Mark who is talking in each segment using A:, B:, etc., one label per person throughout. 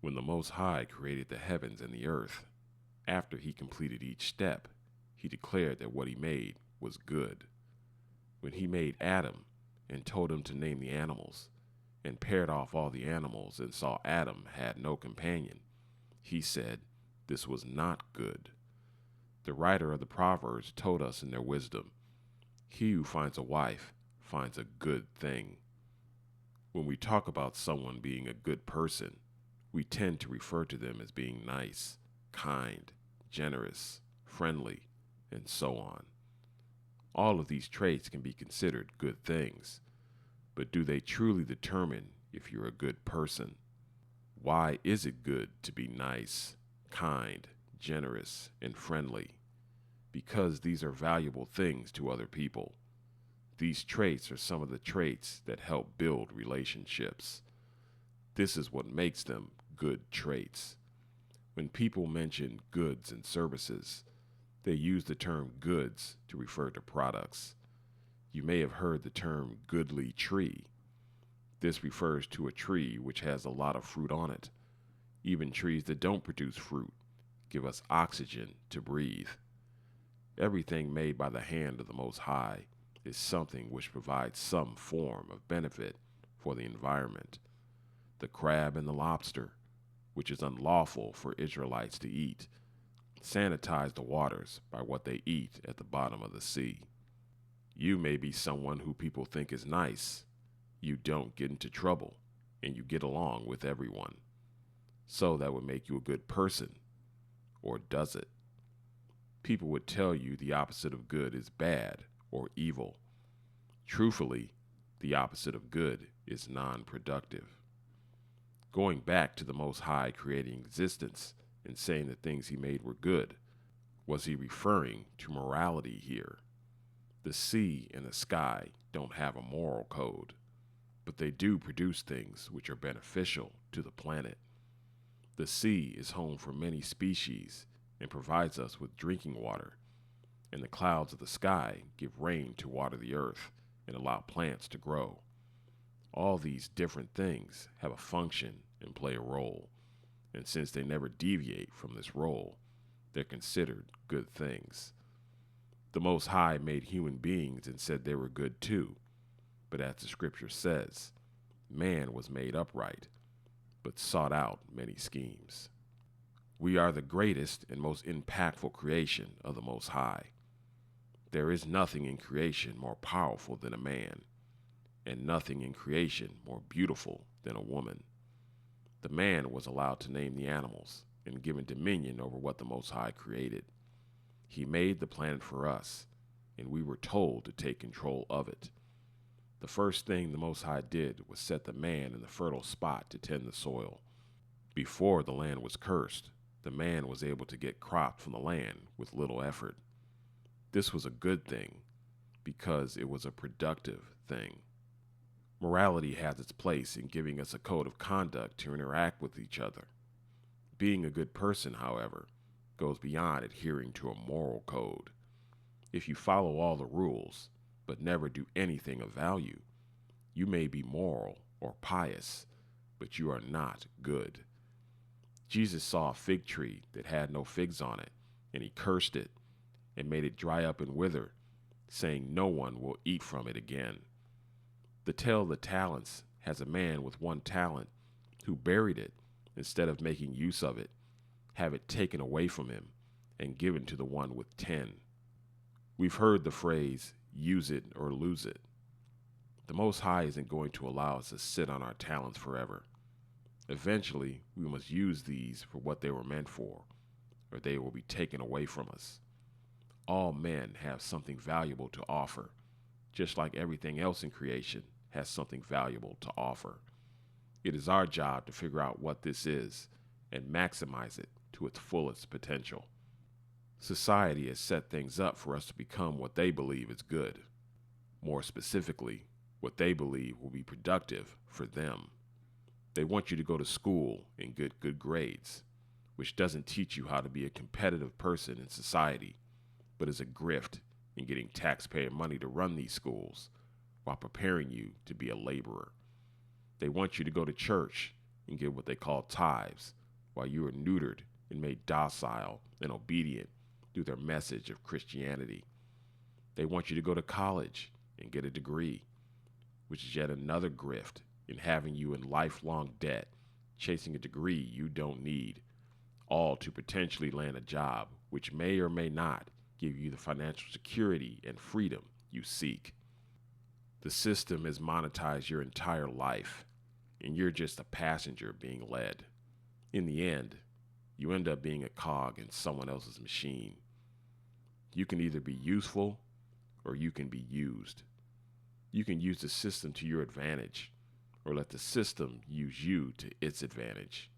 A: When the Most High created the heavens and the earth, after he completed each step, he declared that what he made was good. When he made Adam and told him to name the animals, and paired off all the animals and saw Adam had no companion, he said, "This was not good." The writer of the Proverbs told us in their wisdom, "He who finds a wife finds a good thing." When we talk about someone being a good person, we tend to refer to them as being nice, kind, generous, friendly, and so on. All of these traits can be considered good things, but do they truly determine if you're a good person? Why is it good to be nice, kind, generous, and friendly? Because these are valuable things to other people. These traits are some of the traits that help build relationships. This is what makes them good traits. When people mention goods and services, they use the term goods to refer to products. You may have heard the term goodly tree. This refers to a tree which has a lot of fruit on it. Even trees that don't produce fruit give us oxygen to breathe. Everything made by the hand of the Most High is something which provides some form of benefit for the environment. The crab and the lobster, which is unlawful for Israelites to eat, sanitize the waters by what they eat at the bottom of the sea. You may be someone who people think is nice. You don't get into trouble, and you get along with everyone. So that would make you a good person. Or does it? People would tell you the opposite of good is bad or evil. Truthfully, the opposite of good is non-productive. Going back to the Most High creating existence and saying the things he made were good, was he referring to morality here? The sea and the sky don't have a moral code, but they do produce things which are beneficial to the planet. The sea is home for many species and provides us with drinking water, and the clouds of the sky give rain to water the earth and allow plants to grow. All these different things have a function and play a role, and since they never deviate from this role, they're considered good things. The Most High made human beings and said they were good too, but as the scripture says, man was made upright, but sought out many schemes. We are the greatest and most impactful creation of the Most High. There is nothing in creation more powerful than a man, and nothing in creation more beautiful than a woman. The man was allowed to name the animals and given dominion over what the Most High created. He made the planet for us, and we were told to take control of it. The first thing the Most High did was set the man in the fertile spot to tend the soil. Before the land was cursed, the man was able to get crops from the land with little effort. This was a good thing because it was a productive thing. Morality has its place in giving us a code of conduct to interact with each other. Being a good person, however, goes beyond adhering to a moral code. If you follow all the rules, but never do anything of value, you may be moral or pious, but you are not good. Jesus saw a fig tree that had no figs on it, and he cursed it and made it dry up and wither, saying no one will eat from it again. The tale of the talents has a man with 1 talent who buried it instead of making use of it, have it taken away from him, and given to the one with 10. We've heard the phrase, use it or lose it. The Most High isn't going to allow us to sit on our talents forever. Eventually, we must use these for what they were meant for, or they will be taken away from us. All men have something valuable to offer, just like everything else in creation has something valuable to offer. It is our job to figure out what this is and maximize it to its fullest potential. Society has set things up for us to become what they believe is good. More specifically, what they believe will be productive for them. They want you to go to school and get good grades, which doesn't teach you how to be a competitive person in society, but is a grift in getting taxpayer money to run these schools while preparing you to be a laborer. They want you to go to church and give what they call tithes, while you are neutered and made docile and obedient through their message of Christianity. They want you to go to college and get a degree, which is yet another grift in having you in lifelong debt, chasing a degree you don't need, all to potentially land a job which may or may not give you the financial security and freedom you seek. The system has monetized your entire life, and you're just a passenger being led. In the end, you end up being a cog in someone else's machine. You can either be useful or you can be used. You can use the system to your advantage or let the system use you to its advantage.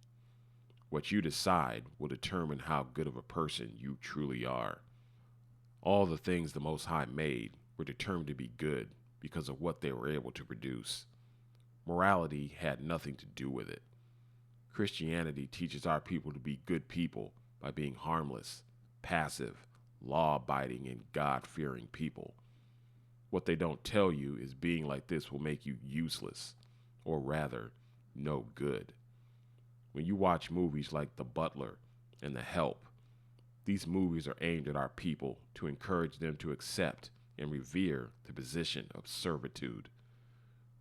A: What you decide will determine how good of a person you truly are. All the things the Most High made were determined to be good because of what they were able to produce. Morality had nothing to do with it. Christianity teaches our people to be good people by being harmless, passive, law-abiding, and God-fearing people. What they don't tell you is being like this will make you useless, or rather, no good. When you watch movies like The Butler and The Help, these movies are aimed at our people to encourage them to accept and revere the position of servitude.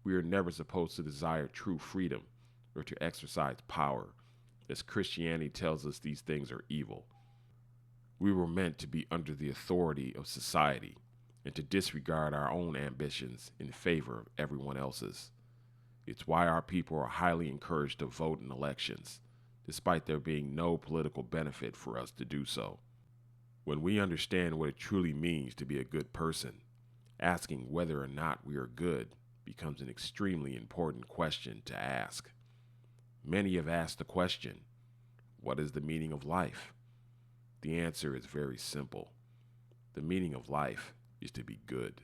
A: We are never supposed to desire true freedom or to exercise power, as Christianity tells us these things are evil. We were meant to be under the authority of society and to disregard our own ambitions in favor of everyone else's. It's why our people are highly encouraged to vote in elections, despite there being no political benefit for us to do so. When we understand what it truly means to be a good person, asking whether or not we are good becomes an extremely important question to ask. Many have asked the question, what is the meaning of life? The answer is very simple. The meaning of life is to be good.